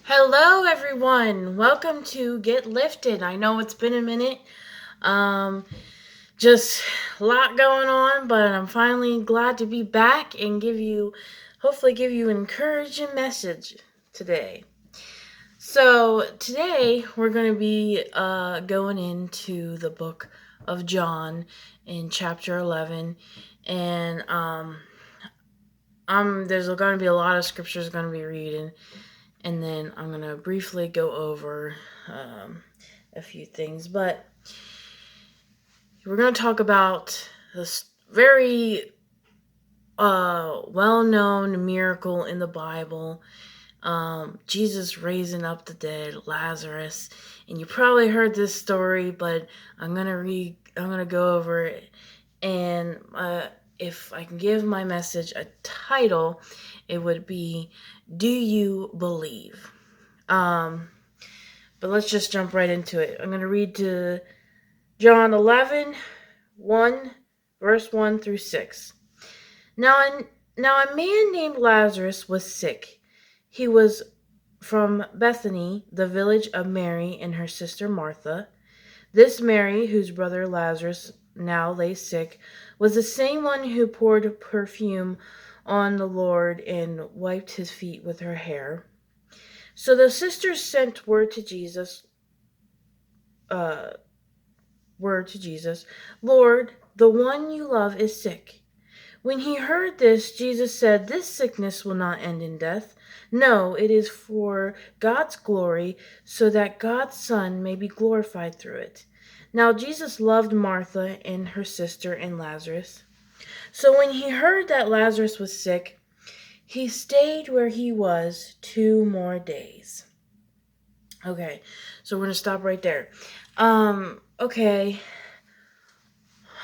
Hello, everyone. Welcome to Get Lifted. I know it's been a minute. Um, just a lot going on, but I'm finally glad to be back and hopefully, give you an encouraging message today. So today we're going to be going into the book of John in chapter 11, and there's going to be a lot of scriptures going to be reading, and then I'm going to briefly go over a few things. But we're going to talk about this very well known miracle in the Bible, Jesus raising up the dead, Lazarus. And you probably heard this story, but I'm going to go over it. And if I can give my message a title, it would be, Do You Believe? But let's just jump right into it. I'm going to read to John 11, 1, verse 1 through 6. Now a man named Lazarus was sick. He was from Bethany, the village of Mary and her sister Martha. This Mary, whose brother Lazarus now lay sick, was the same one who poured perfume on the Lord and wiped his feet with her hair. So the sisters sent uh, word to Jesus, Lord, the one you love is sick. When he heard this, Jesus said, This sickness will not end in death. No, it is for God's glory, so that God's Son may be glorified through it. Now Jesus loved Martha and her sister and Lazarus. So when he heard that Lazarus was sick, he stayed where he was 2 more days. Okay, so we're going to stop right there. Okay.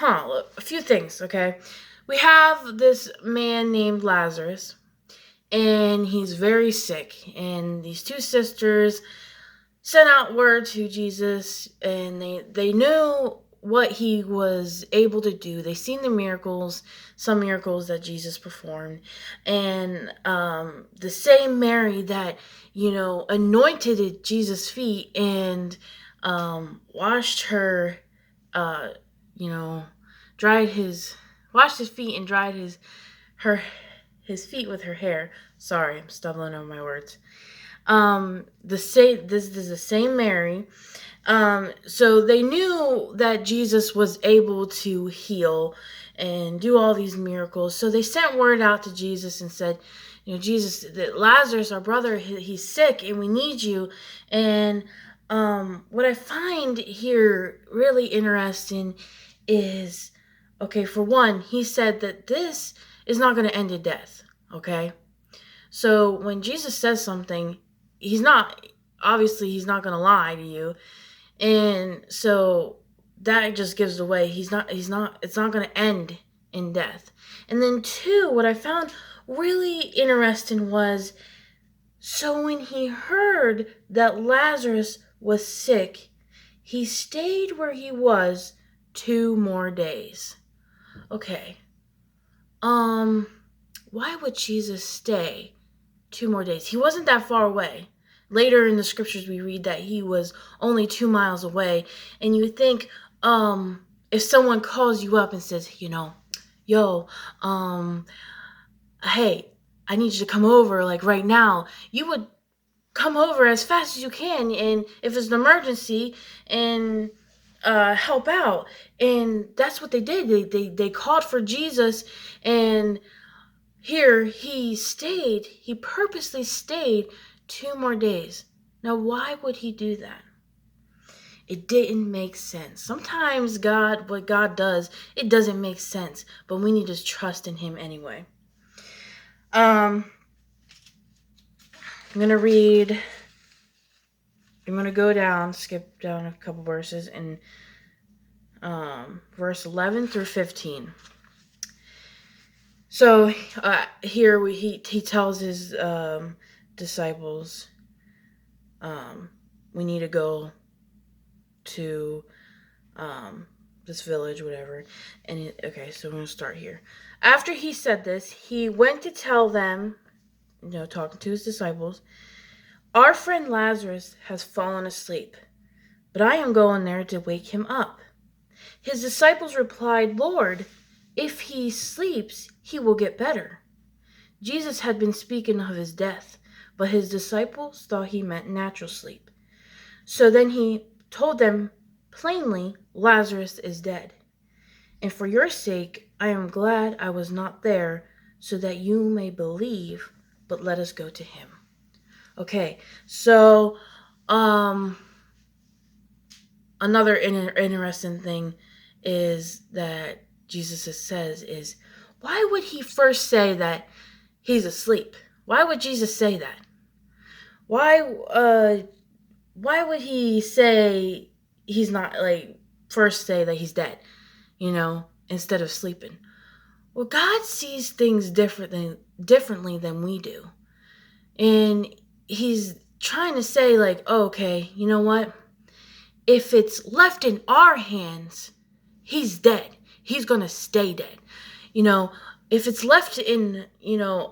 A few things, okay? We have this man named Lazarus, and he's very sick. And these two sisters sent out word to Jesus, and they knew what he was able to do. They seen the miracles, some miracles that Jesus performed. And the same Mary that, anointed Jesus' feet and washed her, uh, you know, dried his, washed his feet and dried his feet with her hair. Sorry, I'm stumbling over my words. This is the same Mary. So they knew that Jesus was able to heal and do all these miracles. So they sent word out to Jesus and said, Jesus, that Lazarus, our brother, he's sick and we need you. And what I find here really interesting is, okay, for one, he said that this is not going to end in death. Okay. So when Jesus says something, he's not going to lie to you. And so that just gives away it's not going to end in death. And then two, what I found really interesting was, so when he heard that Lazarus was sick, he stayed where he was 2 more days. Okay. Why would Jesus stay 2 more days? He wasn't that far away. Later in the scriptures, we read that he was only 2 miles away. And you think, if someone calls you up and says, yo, hey, I need you to come over, like right now, you would come over as fast as you can. And if it's an emergency, and help out. And that's what they did. They called for Jesus, and here he purposely stayed 2 more days. Now, why would he do that? It didn't make sense. Sometimes what God does, it doesn't make sense, but we need to trust in him anyway. I'm going to skip down a couple verses, and verse 11 through 15. So here he tells his disciples, we need to go to this village, whatever. And so we're going to start here. After he said this, he went to tell them, talking to his disciples, Our friend Lazarus has fallen asleep, but I am going there to wake him up." His disciples replied, "Lord, if he sleeps, he will get better." Jesus had been speaking of his death, but his disciples thought he meant natural sleep. So then he told them plainly, "Lazarus is dead. And for your sake, I am glad I was not there, so that you may believe, but let us go to him." Okay, so another interesting thing is that Jesus says is, why would he first say that he's asleep? Why would Jesus say that? Why would he say he's not, like, first say that he's dead, instead of sleeping? Well, God sees things differently than we do. And he's trying to say, like, oh, okay, you know what? If it's left in our hands, he's dead. He's going to stay dead. If it's left in,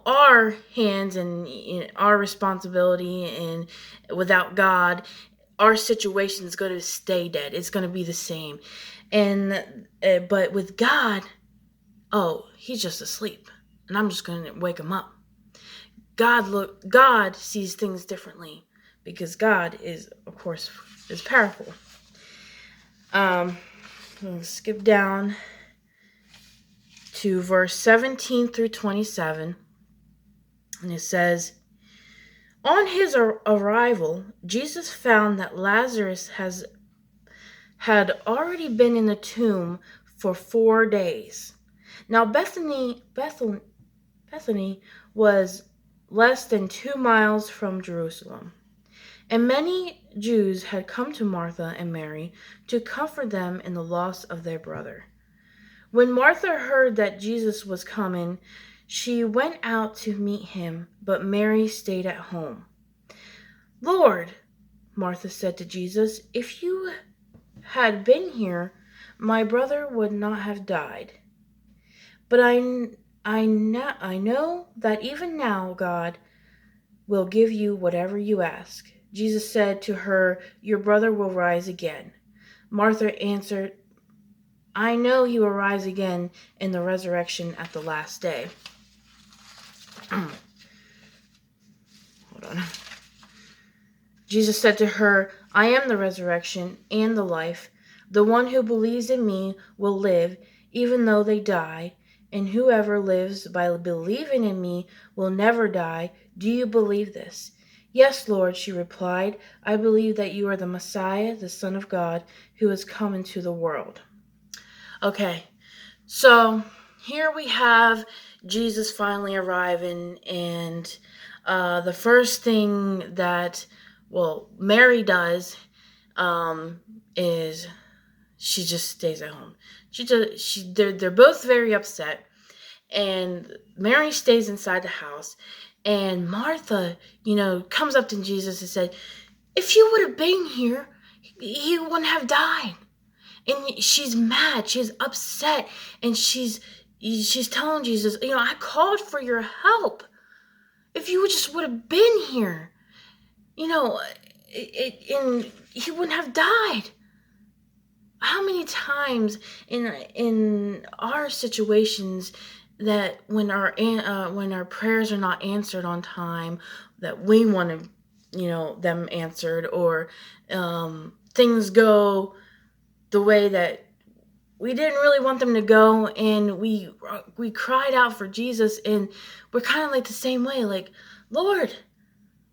our hands and our responsibility, and without God, our situation is going to stay dead. It's going to be the same. But with God, oh, he's just asleep, and I'm just going to wake him up. God sees things differently, because God is, of course, is powerful. Let's skip down to verse 17 through 27, and it says, "On his arrival, Jesus found that Lazarus had already been in the tomb for 4 days. Now Bethany was less than 2 miles from Jerusalem, and many Jews had come to Martha and Mary to comfort them in the loss of their brother. When Martha heard that Jesus was coming, she went out to meet him, but Mary stayed at home. "Lord," Martha said to Jesus, "if you had been here, my brother would not have died. But I know that even now God will give you whatever you ask." Jesus said to her, "Your brother will rise again." Martha answered, "I know he will rise again in the resurrection at the last day." Hold on. Jesus said to her, "I am the resurrection and the life. The one who believes in me will live, even though they die, and whoever lives by believing in me will never die. Do you believe this?" "Yes, Lord," she replied. "I believe that you are the Messiah, the Son of God, who has come into the world." Okay, so here we have Jesus finally arriving, and the first thing that, Mary does is she just stays at home. They're both very upset, and Mary stays inside the house, and Martha, comes up to Jesus and said, "If you would have been here, he wouldn't have died." And she's mad, she's upset, and she's telling Jesus, "I called for your help. If you just would have been here, and he wouldn't have died." How many times in our situations that when our prayers are not answered on time, that we want them answered, or things go the way that we didn't really want them to go, and we cried out for Jesus, and we're kind of like the same way, like, "Lord,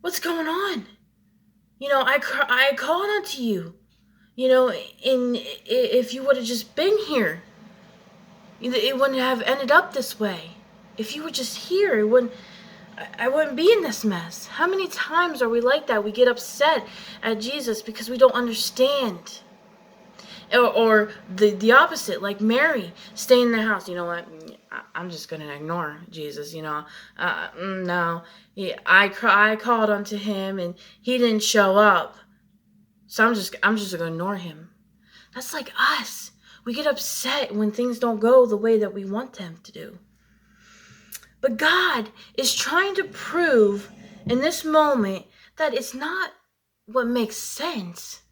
what's going on? I called unto you, and if you would have just been here, it wouldn't have ended up this way. If you were just here, I wouldn't be in this mess." How many times are we like that? We get upset at Jesus because we don't understand. Or the opposite, like Mary, stay in the house. "You know what? I'm just going to ignore Jesus, no. I called unto him, and he didn't show up. So I'm just going to ignore him." That's like us. We get upset when things don't go the way that we want them to do. But God is trying to prove in this moment that it's not what makes sense.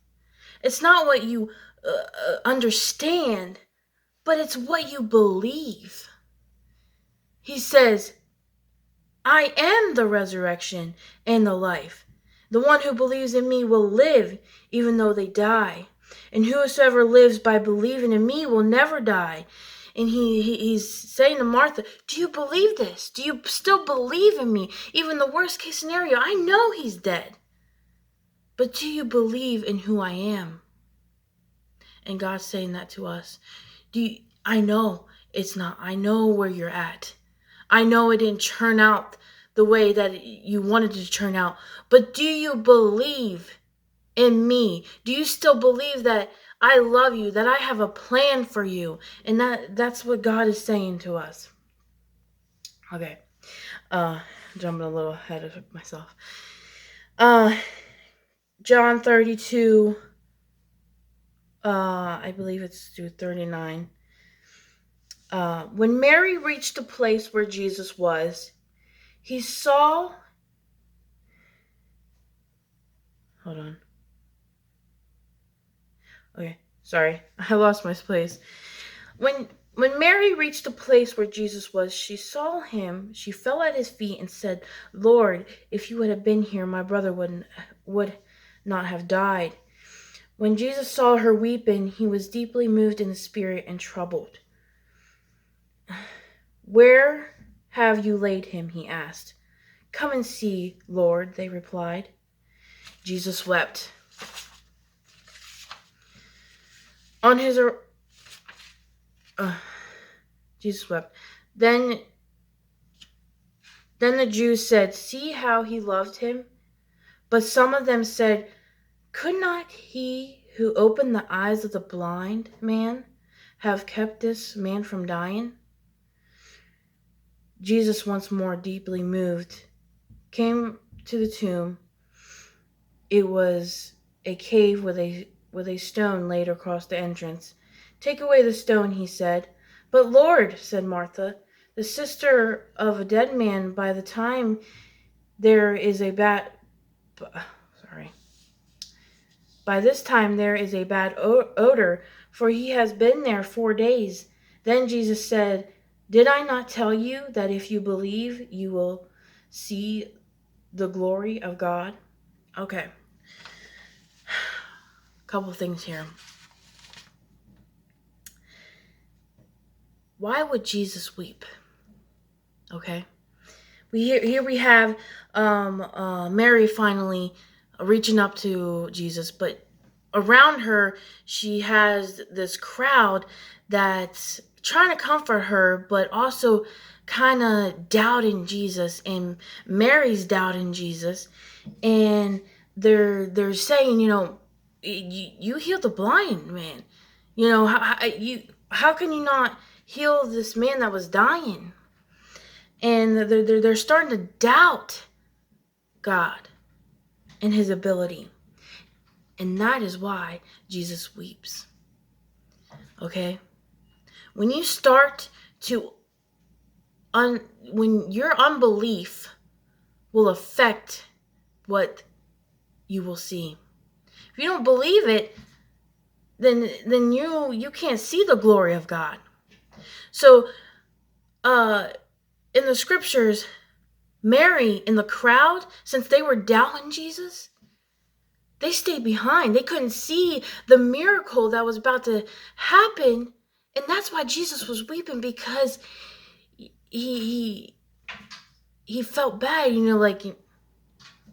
It's not what you understand, but it's what you believe. He says, I am the resurrection and the life. The one who believes in me will live even though they die. And whosoever lives by believing in me will never die. And he's saying to Martha, do you believe this? Do you still believe in me? Even the worst case scenario, I know he's dead. But do you believe in who I am? And God's saying that to us. I know it's not. I know where you're at. I know it didn't turn out the way that you wanted it to turn out. But do you believe in me? Do you still believe that I love you, that I have a plan for you? And that's what God is saying to us. Okay. Jumping a little ahead of myself. John 32, I believe it's through 39. When Mary reached the place where Jesus was, he saw... Hold on. Okay, sorry. I lost my place. When Mary reached the place where Jesus was, she saw him. She fell at his feet and said, Lord, if you had been here, my brother would not have died. When Jesus saw her weeping, he was deeply moved in the spirit and troubled. Where have you laid him? He asked. Come and see, Lord, they replied. Jesus wept. Jesus wept. Then the Jews said, see how he loved him? But some of them said, could not he who opened the eyes of the blind man have kept this man from dying? Jesus, once more deeply moved, came to the tomb. It was a cave with a stone laid across the entrance. Take away the stone, he said. But Lord, said Martha, the sister of a dead man, by this time there is a bad odor, for he has been there 4 days. Then Jesus said, did I not tell you that if you believe, you will see the glory of God? Okay. Couple things here. Why would Jesus weep? Okay. Here we have Mary finally reaching up to Jesus, but around her she has this crowd that's trying to comfort her, but also kind of doubting Jesus, and Mary's doubting Jesus, and they're saying, you healed the blind man. How can you not heal this man that was dying? And they're starting to doubt God and his ability. And that is why Jesus weeps. Okay? When you start to when your unbelief will affect what you will see. If you don't believe it, then you can't see the glory of God. So in the scriptures, Mary and the crowd, since they were doubting Jesus, they stayed behind. They couldn't see the miracle that was about to happen. And that's why Jesus was weeping, because he felt bad, like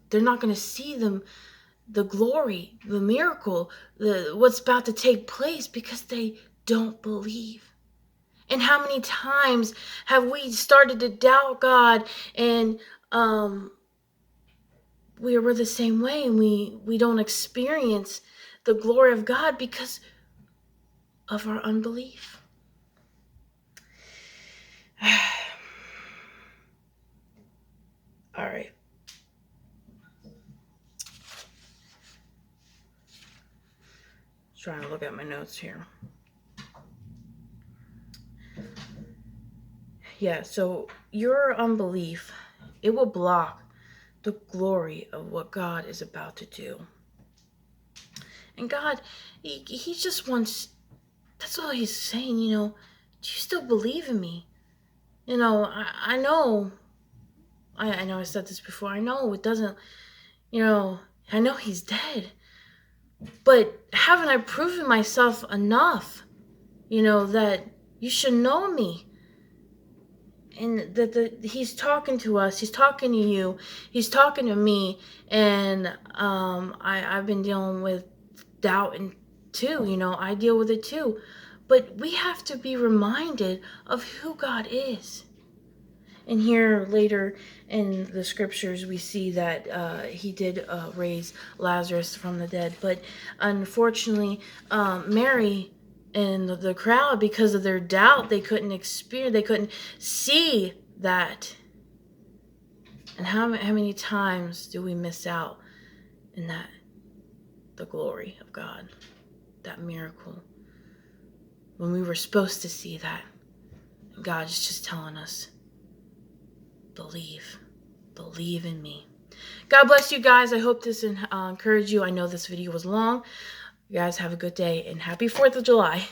they're not going to see the glory, the miracle, what's about to take place, because they don't believe. And how many times have we started to doubt God, and we're the same way, and we don't experience the glory of God because of our unbelief. All right. Trying to look at my notes here. Yeah, so your unbelief, it will block the glory of what God is about to do. And God, he just wants, that's all he's saying, do you still believe in me? I know, I know I said this before, I know it doesn't, I know he's dead, but haven't I proven myself enough, that you should know me? And that he's talking to us, he's talking to you, he's talking to me, and I've been dealing with doubt and too, I deal with it too. But we have to be reminded of who God is. And here later in the scriptures, we see that he did raise Lazarus from the dead. But unfortunately, Mary and the crowd, because of their doubt, they couldn't see that. And how many times do we miss out in that, the glory of God, that miracle, when we were supposed to see that? And God is just telling us, believe in me. God bless you guys. I hope this encouraged you. I know this video was long. You guys have a good day and happy 4th of July.